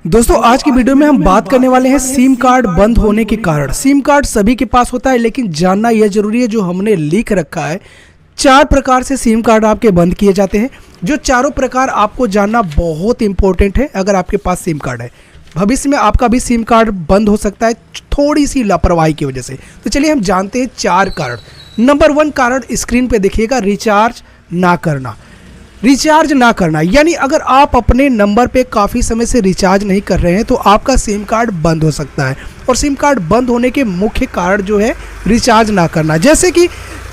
दोस्तों आज की वीडियो में हम बात करने वाले हैं सिम कार्ड बंद होने के कारण। सिम कार्ड सभी के पास होता है, लेकिन जानना यह जरूरी है, जो हमने लिख रखा है 4 प्रकार से सिम कार्ड आपके बंद किए जाते हैं। जो चारों प्रकार आपको जानना बहुत इंपॉर्टेंट है अगर आपके पास सिम कार्ड है। भविष्य में आपका भी सिम कार्ड बंद हो सकता है थोड़ी सी लापरवाही की वजह से। तो चलिए हम जानते हैं 4 कारण। नंबर 1 कारण स्क्रीन पे देखिएगा, रिचार्ज ना करना। रिचार्ज ना करना यानी अगर आप अपने नंबर पे काफ़ी समय से रिचार्ज नहीं कर रहे हैं तो आपका सिम कार्ड बंद हो सकता है। और सिम कार्ड बंद होने के मुख्य कारण जो है रिचार्ज ना करना। जैसे कि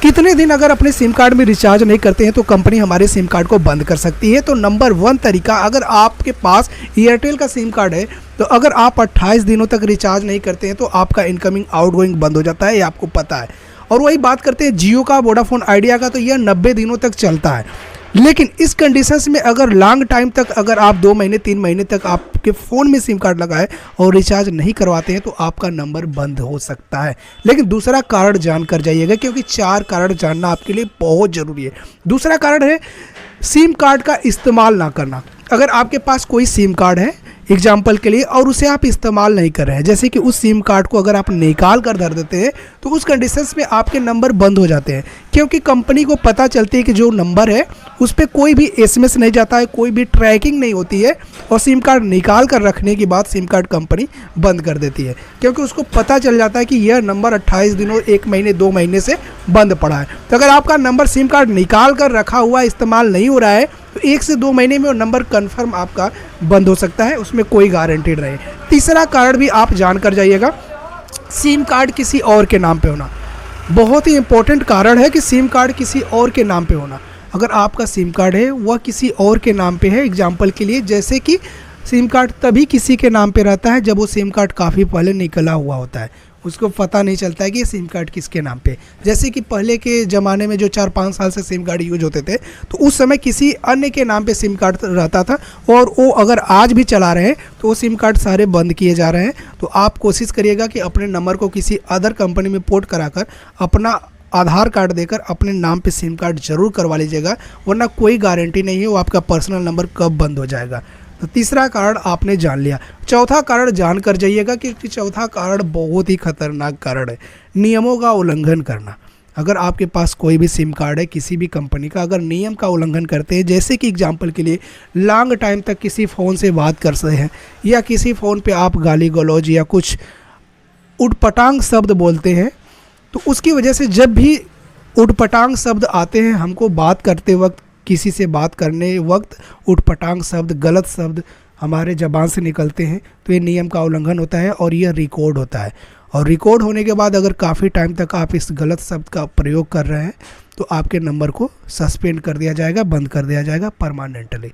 कितने दिन अगर अपने सिम कार्ड में रिचार्ज नहीं करते हैं तो कंपनी हमारे सिम कार्ड को बंद कर सकती है। तो नंबर 1 तरीका, अगर आपके पास एयरटेल का सिम कार्ड है तो अगर आप 28 दिनों तक रिचार्ज नहीं करते हैं तो आपका इनकमिंग आउटगोइंग बंद हो जाता है, ये आपको पता है। और वही बात करते हैं जियो का, वोडाफोन आइडिया का, तो यह 90 दिनों तक चलता है। लेकिन इस कंडीशंस में अगर लॉन्ग टाइम तक, अगर आप 2 महीने 3 महीने तक आपके फ़ोन में सिम कार्ड लगा है और रिचार्ज नहीं करवाते हैं तो आपका नंबर बंद हो सकता है। लेकिन दूसरा कारण जानकर जाइएगा, क्योंकि 4 कारण जानना आपके लिए बहुत ज़रूरी है। दूसरा कारण है सिम कार्ड का इस्तेमाल ना करना। अगर आपके पास कोई सिम कार्ड है एग्जाम्पल के लिए और उसे आप इस्तेमाल नहीं कर रहे हैं, जैसे कि उस सिम कार्ड को अगर आप निकाल कर धर देते हैं तो उस कंडीशंस में आपके नंबर बंद हो जाते हैं। क्योंकि कंपनी को पता चलती है कि जो नंबर है उस पर कोई भी एसएमएस नहीं जाता है, कोई भी ट्रैकिंग नहीं होती है, और सिम कार्ड निकाल कर रखने के बाद सिम कार्ड कंपनी बंद कर देती है। क्योंकि उसको पता चल जाता है कि यह नंबर 28 दिनों, 1 महीने, 2 महीने से बंद पड़ा है। तो अगर आपका नंबर सिम कार्ड निकाल कर रखा हुआ इस्तेमाल नहीं हो रहा है तो 1 से 2 महीने में वो नंबर कन्फर्म आपका बंद हो सकता है, उसमें कोई गारंटी नहीं। तीसरा कारण भी आप जानकर जाइएगा, सिम कार्ड किसी और के नाम पे होना। बहुत ही इंपॉर्टेंट कारण है कि सिम कार्ड किसी और के नाम पे होना। अगर आपका सिम कार्ड है वह किसी और के नाम पे है, एग्जाम्पल के लिए जैसे कि सिम कार्ड तभी किसी के नाम पे रहता है जब वो सिम कार्ड काफ़ी पहले निकला हुआ होता है, उसको पता नहीं चलता है कि ये सिम कार्ड किसके नाम पे। जैसे कि पहले के ज़माने में जो 4-5 साल से सिम कार्ड यूज होते थे तो उस समय किसी अन्य के नाम पे सिम कार्ड रहता था, और वो अगर आज भी चला रहे हैं तो वो सिम कार्ड सारे बंद किए जा रहे हैं। तो आप कोशिश करिएगा कि अपने नंबर को किसी अदर कंपनी में पोर्ट कराकर अपना आधार कार्ड देकर अपने नाम पे सिम कार्ड जरूर करवा लीजिएगा, वरना कोई गारंटी नहीं है वो आपका पर्सनल नंबर कब बंद हो जाएगा। तो तीसरा कारण आपने जान लिया। चौथा कारण जान कर जाइएगा, क्योंकि चौथा कारण बहुत ही खतरनाक कारण है, नियमों का उल्लंघन करना। अगर आपके पास कोई भी सिम कार्ड है किसी भी कंपनी का, अगर नियम का उल्लंघन करते हैं, जैसे कि एग्जांपल के लिए लॉन्ग टाइम तक किसी फ़ोन से बात कर सकते हैं, या किसी फ़ोन पे आप गाली गलौज या कुछ उटपटांग शब्द बोलते हैं, तो उसकी वजह से जब भी उटपटांग शब्द आते हैं, हमको बात करते वक्त, किसी से बात करने वक्त उटपटांग शब्द, गलत शब्द हमारे ज़बान से निकलते हैं तो ये नियम का उल्लंघन होता है और यह रिकॉर्ड होता है। और रिकॉर्ड होने के बाद अगर काफ़ी टाइम तक आप इस गलत शब्द का प्रयोग कर रहे हैं तो आपके नंबर को सस्पेंड कर दिया जाएगा, बंद कर दिया जाएगा परमानेंटली।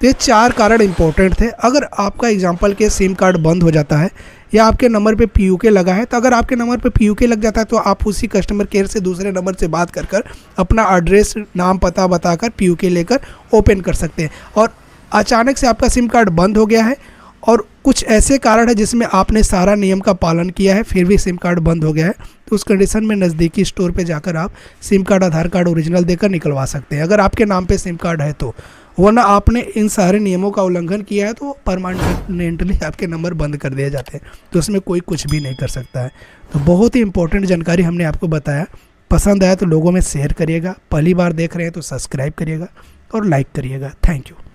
तो ये 4 कारण इंपॉर्टेंट थे। अगर आपका एग्जाम्पल के सिम कार्ड बंद हो जाता है या आपके नंबर पे पीयूके लगा है, तो अगर आपके नंबर पे पीयूके लग जाता है तो आप उसी कस्टमर केयर से दूसरे नंबर से बात कर कर अपना एड्रेस, नाम, पता बताकर पीयूके लेकर ओपन कर सकते हैं। और अचानक से आपका सिम कार्ड बंद हो गया है और कुछ ऐसे कारण है जिसमें आपने सारा नियम का पालन किया है फिर भी सिम कार्ड बंद हो गया है, तो उस कंडीशन में नज़दीकी स्टोर पे जाकर आप सिम कार्ड, आधार कार्ड ओरिजिनल देकर निकलवा सकते हैं, अगर आपके नाम पे सिम कार्ड है तो। वरना आपने इन सारे नियमों का उल्लंघन किया है तो परमानेंटली आपके नंबर बंद कर दिए जाते हैं, तो उसमें कोई कुछ भी नहीं कर सकता है। तो बहुत ही इंपॉर्टेंट जानकारी हमने आपको बताया। पसंद आया तो लोगों में शेयर करिएगा, पहली बार देख रहे हैं तो सब्सक्राइब करिएगा और लाइक करिएगा। Thank you.